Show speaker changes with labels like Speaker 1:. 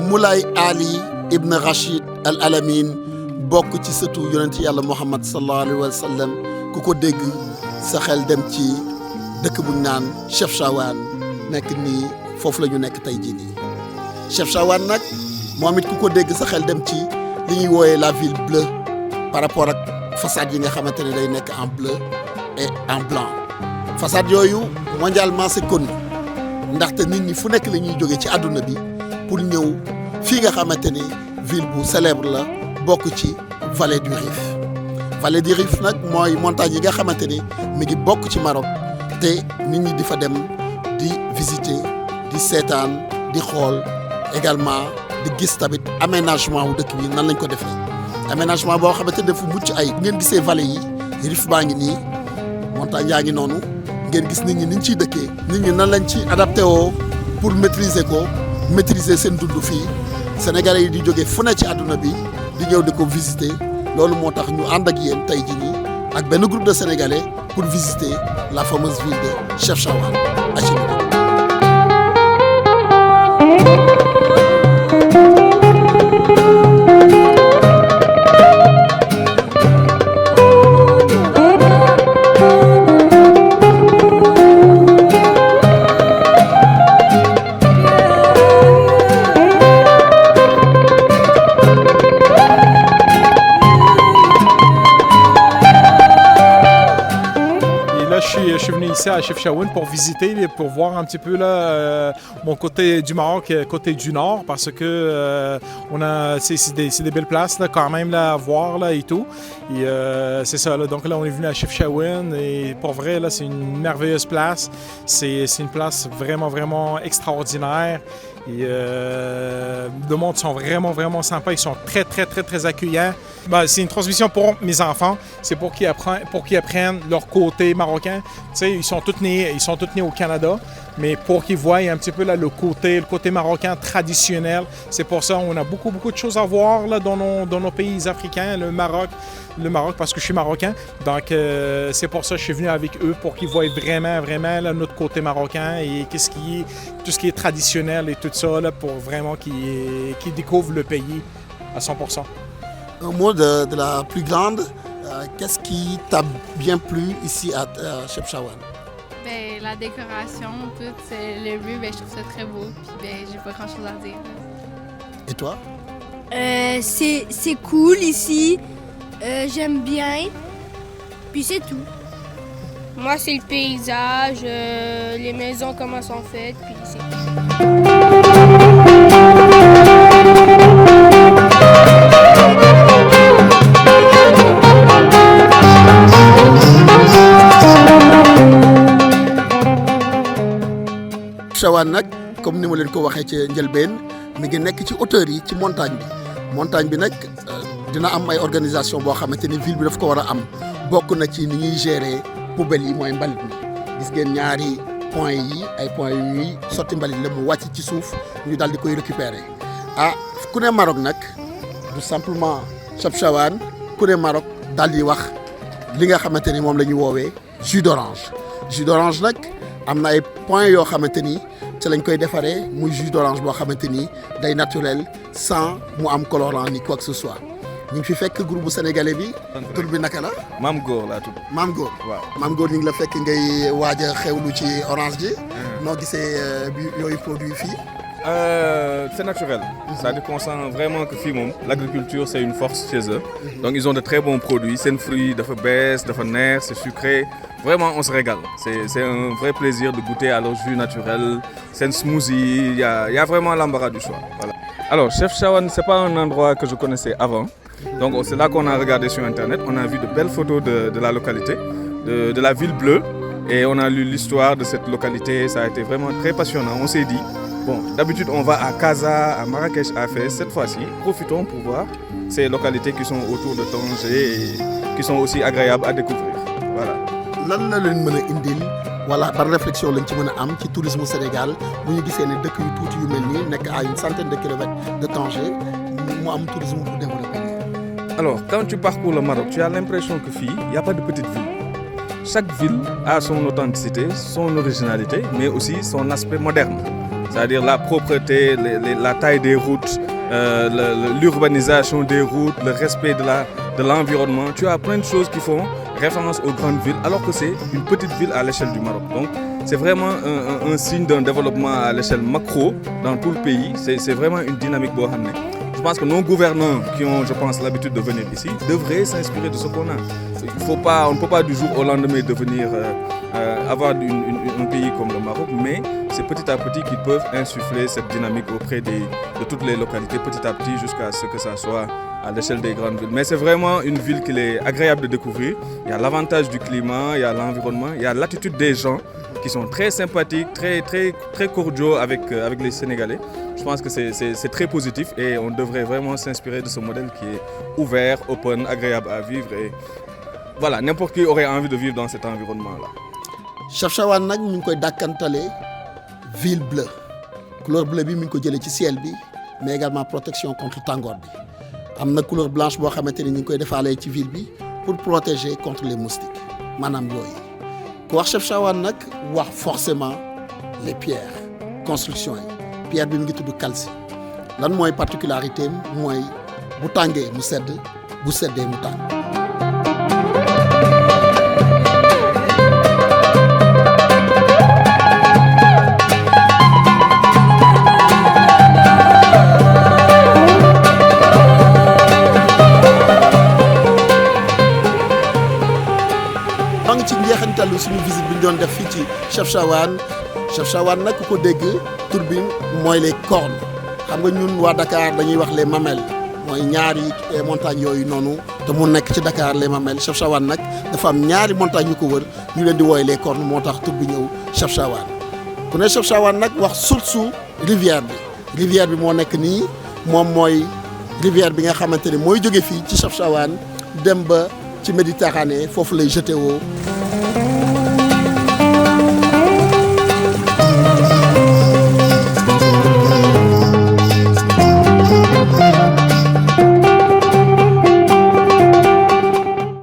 Speaker 1: Moulay Ali Ibn Rachid Al Alamin bokk ci sëtu yonent yàlla Muhammad sallallahu alayhi wa sallam ku ko dégg sa xel dem ci dëkk bu ñu naan Chefchaouen nekk nii foofu la ñu nekk tey jii nii Chefchaouen nag moom it ku ko dégg sa xel dem ci li ñuy wooyee la ville bleue par rapport ak façade yi nga xamante ne day nekk en bleu et en blanc façade yooyu mondialement c'est connu ndaxte nit ñi fu nekk la ñuy jógee ci àdduna bi pour ñëw fii nga xamante ni ville bu célèbre la bokk ci vallée du Rif vallée du Rif nag mooy montagne yi nga xamante ni mi ngi bokk ci Maroc te nit ñi di fa dem di visiter di seetaan di xool également di gis tamit aménagement wu dëkk bi nan lañ ko defee aménagement boo xamante ne dafa mucc ay ngeen gisee vallée yi Rif baa ngi nii montagne yaa ngi noonu ngeen gis nit ñi niñ ciy dëkkee nit ñi nan lañ ci adapté woo pour maîtriser ko maîtriser seen dund fii Sénégalais yi di jógee fu ne ci àdduna bi di ñëw di ko visiter loolu moo tax ñu ànd ak yéen tey jii nii ak benn groupe de Sénégalais pour visiter la fameuse ville de Chefchaouen.
Speaker 2: Je suis venu ici à Chefchaouen pour visiter, pour voir un petit peu là, mon côté du Maroc, côté du Nord, parce que c'est des belles places là, quand même là, à voir là, et tout. Et c'est ça. Là, donc là, on est venu à Chefchaouen et pour vrai, là, c'est une merveilleuse place. C'est une place vraiment, vraiment extraordinaire. Et le monde sont vraiment, vraiment sympas. Ils sont très, très, très, très accueillants. Ben, c'est une transmission pour mes enfants. C'est pour qu'ils apprennent leur côté marocain. Tu sais, ils sont tous nés au Canada, mais pour qu'ils voient un petit peu là, le côté marocain traditionnel. C'est pour ça qu'on a beaucoup, beaucoup de choses à voir là, dans nos pays africains, le Maroc, parce que je suis marocain. Donc, c'est pour ça que je suis venu avec eux, pour qu'ils voient vraiment, vraiment là, notre côté marocain et tout ce qui est traditionnel et tout ça, là, pour vraiment qu'ils découvrent le pays à 100%.
Speaker 1: Un mot de la plus grande, qu'est-ce qui t'a bien plu ici à Chefchaouen?
Speaker 3: Ben, la décoration, tout, le lieu, ben, je trouve ça très beau. Puis ben, j'ai pas grand-chose à dire.
Speaker 1: Et toi?
Speaker 4: C'est cool ici. J'aime bien. Puis c'est tout.
Speaker 5: Moi, c'est le paysage, les maisons, comment elles sont faites, puis c'est tout.
Speaker 1: Chefchaouen nag comme ni ma leen ko waxee ci njëlbeen mi ngi nekk ci hauteur yi ci montagne bi nag dina am ay organisation boo xamante ni ville bi daf ko war a am bokk na ci ni ñuy gérer poubelles yi mooy mbalit mi gis ngeen ñaari point yi ay point yu ñuy sotti mbalit la mu wàcc ci suuf ñu daal di koy récupérer ku ne Maroc nag du simplement Chefchaouen ku ne Maroc daal di wax li nga xamante ni moom la ñuy woowee jus d'orange nag am na ay points yoo xamante ni ci lañ koy defaree muy jus d'orange boo xamante ni day naturel sans mu am colorant ni quoi que ce soit ñu ngi fi fekk groupe bu sénégalais bi. tur bi naka la.
Speaker 6: Maam Góor laa tudd.
Speaker 1: Maam Góor.
Speaker 6: waaw
Speaker 1: Maam Góor ñu ngi la fekk ngay waaj a xewlu ci orange ji. noo gisee yooyu produit fii.
Speaker 6: C'est naturel. C'est-à-dire qu'on sent vraiment que fii moom l'agriculture c'est une force chez eux. Donc ils ont de très bons produits. Seen fruit dafa bees dafa neex c'est sucré. Vraiment on se régale. C'est un vrai plaisir de goûter à leur jus naturel. Seen smoothie, il y a vraiment l'embarras du choix. Voilà. Alors Chefchaouen c'est pas un endroit que je connaissais avant. Donc c'est là qu'on a regardé sur internet. On a vu de belles photos de la localité, de la ville bleue. Et on a lu l'histoire de cette localité. Ça a été vraiment très passionnant. On s'est dit bon, d'habitude, on va à Casa, à Marrakech, à Fès. Cette fois-ci, profitons pour voir ces localités qui sont autour de Tanger et qui sont aussi agréables à découvrir. Voilà.
Speaker 1: lan la leen mën a indil wala par réflexion lañ ci mën a am ci tourisme Sénégal bu ñu gisee ne dëkk yu tuuti yu mel nii nekk à une centaine de kilomètres de Tanger mu am tourisme bu développé.
Speaker 6: Alors, quand tu parcours le Maroc, tu as l'impression que fii, il n'y a pas de petite ville. Chaque ville a son authenticité, son originalité, mais aussi son aspect moderne. c'est-à-dire la propreté, la taille des routes, l'urbanisation des routes, le respect de l'environnement. Tu as plein de choses qui font référence aux grandes villes, alors que c'est une petite ville à l'échelle du Maroc. Donc, c'est vraiment un signe d'un développement à l'échelle macro dans tout le pays. C'est vraiment une dynamique bohanné. Je pense que nos gouvernants qui ont, je pense, l'habitude de venir ici devraient s'inspirer de ce qu'on a. On ne peut pas du jour au lendemain devenir avoir un pays comme le Maroc, mais c'est petit à petit qu'ils peuvent insuffler cette dynamique auprès de toutes les localités, petit à petit jusqu'à ce que ça soit à l'échelle des grandes villes. Mais c'est vraiment une ville qu'il est agréable de découvrir. Il y a l'avantage du climat, il y a l'environnement, il y a l'attitude des gens qui sont très sympathiques, très cordiaux avec les Sénégalais. Je pense que c'est très positif et on devrait vraiment s'inspirer de ce modèle qui est ouvert, open, agréable à vivre. Et voilà, n'importe qui aurait envie de vivre dans cet environnement-là.
Speaker 1: Chefchaouen nag ñu ngi koy dàkkantale ville bleue couleur bleue bi mi ngi ko jëlee ci ciel bi mais également protection contre tàngoor bi am na couleur blanche boo xamante ni ñu ngi koy defaalee ci ville bi pour protéger contre les moustiques maanaam yooyu ku wax Chefchaouen nag wax forcément les pierres construction yi pierre bi mi ngi tudd calci lan mooy particularité mooy bu tàngee mu sedd bu seddee mu tàng. ci njeexantalu suñu visite bi ñu doon def fii ci Chefchaouen nag ku ko dégg tur bi mooy les cornes xam nga ñun waa Dakar dañuy wax les mamelles mooy ñaari montagnes yooyu noonu te mu nekk ci Dakar les mamelles Chefchaouen nag dafa am ñaari montagnes yu ko wër ñu leen di wooy les cornes moo tax tur bi ñëw Chefchaouen ku ne Chefchaouen nag wax source rivière bi moo nekk nii moom mooy rivière bi nga xamante ne mooy jóge fii ci Chefchaouen dem ba ci Méditerranée foofu lay jeté woo